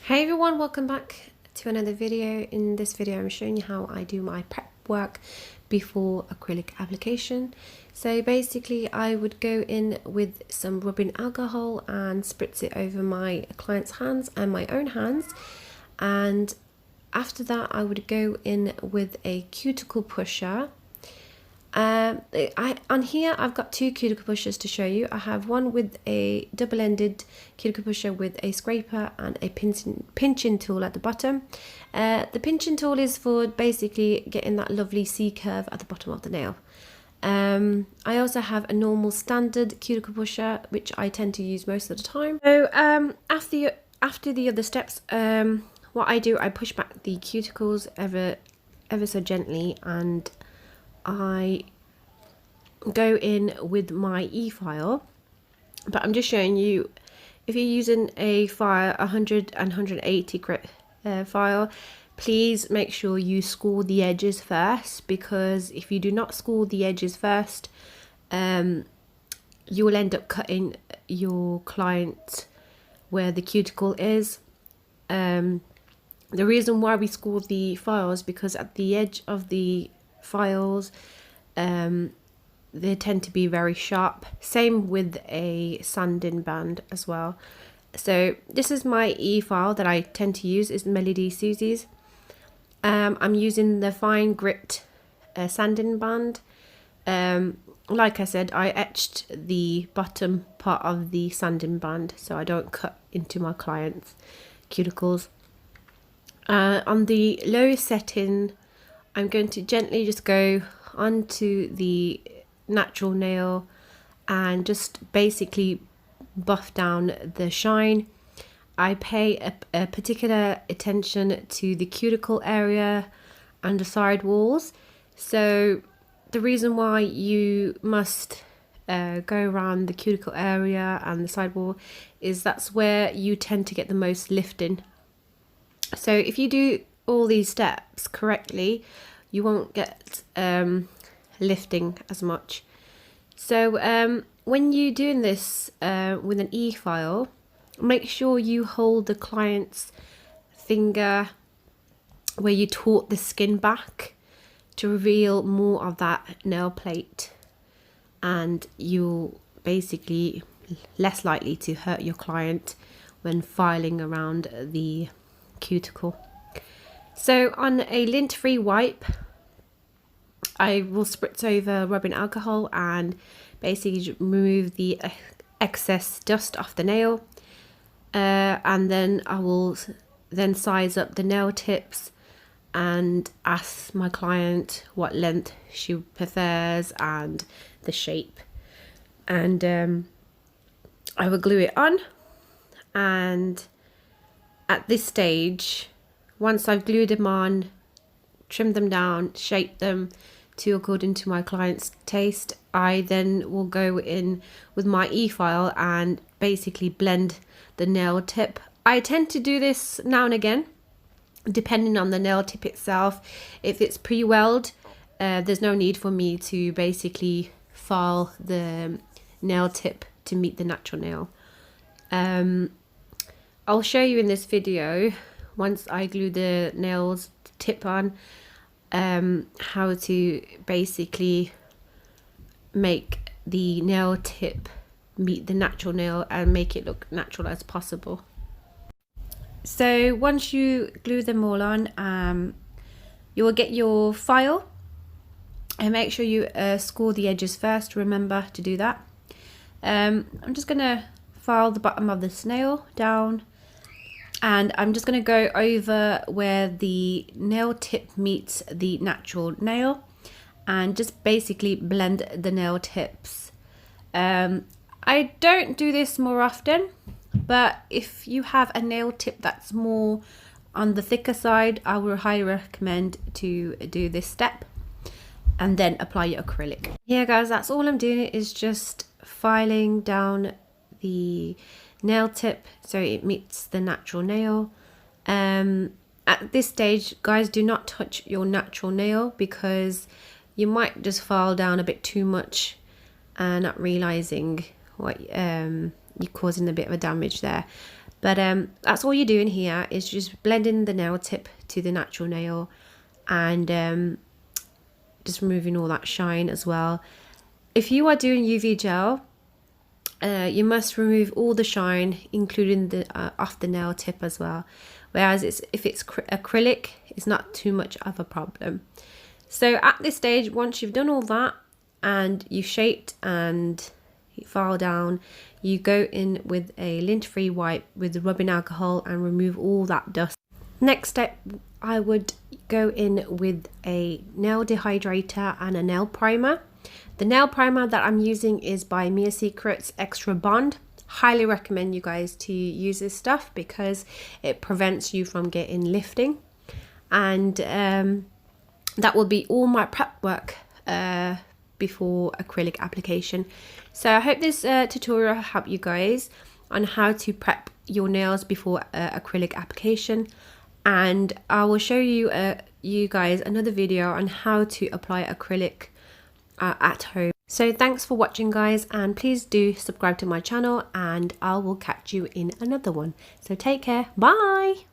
Hey everyone, welcome back to another video. In this video I'm showing you how I do my prep work before acrylic application. So basically I would go in with some rubbing alcohol and spritz it over my client's hands and my own hands, and after that I would go in with a cuticle pusher. On here I've got two cuticle pushers to show you. I have one with a double-ended cuticle pusher with a scraper and a pinching tool at the bottom. The pinching tool is for basically getting that lovely C-curve at the bottom of the nail. I also have a normal standard cuticle pusher which I tend to use most of the time. So after the other steps, what I do, I push back the cuticles ever so gently, and I go in with my e-file, but I'm just showing you, if you're using a file 100 and 180 grit file, please make sure you score the edges first, because if you do not score the edges first, you will end up cutting your client where the cuticle is. The reason why we score the files, because at the edge of the files they tend to be very sharp. Same with a sanding band as well. So this is my e-file that I tend to use, is Melody Susie's. I'm using the fine grit sanding band. Like I said, I etched the bottom part of the sanding band so I don't cut into my client's cuticles. On the low setting, I'm going to gently just go onto the natural nail and just basically buff down the shine. I pay a particular attention to the cuticle area and the side walls. So the reason why you must go around the cuticle area and the side wall is that's where you tend to get the most lifting. So if you do all these steps correctly, you won't get lifting as much. So when you're doing this with an e-file, make sure you hold the client's finger where you taut the skin back to reveal more of that nail plate, and you'll basically less likely to hurt your client when filing around the cuticle. So on a lint-free wipe, I will spritz over rubbing alcohol and basically remove the excess dust off the nail, and then I will then size up the nail tips and ask my client what length she prefers and the shape, and I will glue it on. And at this stage, once I've glued them on, trim them down, shape them to according to my client's taste, I then will go in with my e-file and basically blend the nail tip. I tend to do this now and again, depending on the nail tip itself. If it's pre-weld, there's no need for me to basically file the nail tip to meet the natural nail. I'll show you in this video, once I glue the nails tip on, how to basically make the nail tip meet the natural nail and make it look natural as possible. So once you glue them all on, you will get your file, and make sure you score the edges first. Remember to do that. I'm just gonna file the bottom of this nail down, and I'm just going to go over where the nail tip meets the natural nail and just basically blend the nail tips. I don't do this more often, but if you have a nail tip that's more on the thicker side, I would highly recommend to do this step and then apply your acrylic. Yeah guys, that's all I'm doing, is just filing down the nail tip so it meets the natural nail. At this stage, guys, do not touch your natural nail, because you might just file down a bit too much and not realizing what you're causing a bit of a damage there. But that's all you're doing here is just blending the nail tip to the natural nail, and just removing all that shine as well. If you are doing UV gel, you must remove all the shine, including the off the nail tip as well. Whereas if it's acrylic, it's not too much of a problem. So at this stage, once you've done all that and you've shaped and you file down, you go in with a lint-free wipe with the rubbing alcohol and remove all that dust. Next step, I would go in with a nail dehydrator and a nail primer. The nail primer that I'm using is by Mia Secrets Extra Bond. Highly recommend you guys to use this stuff because it prevents you from getting lifting. And that will be all my prep work before acrylic application. So I hope this tutorial helped you guys on how to prep your nails before acrylic application. And I will show you you guys another video on how to apply acrylic at home. So thanks for watching guys, and please do subscribe to my channel, and I will catch you in another one. So take care, bye.